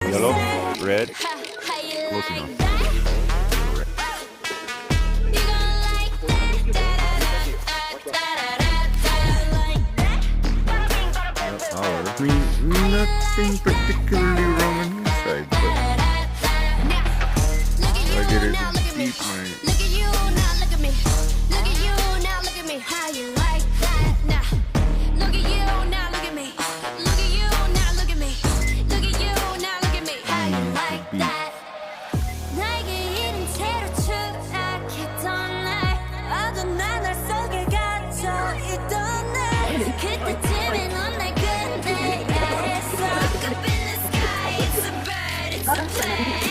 Yellow, red, close enough. I mean, nothing particularly wrong on his side, but I didn't eat my. Look at you now, look at me. Look at you now, look at me. How you like that? Now, look at you now, look at me. Look at you now, look at me. Look at you now, look at me. How you like that? 나에게 이른 채로 추락했던 날 어두운 하늘 속에 갇혀 있던 날 그때쯤에 넌 날 끝내야 했어. Up in the sky, it's a bird, it's a plane.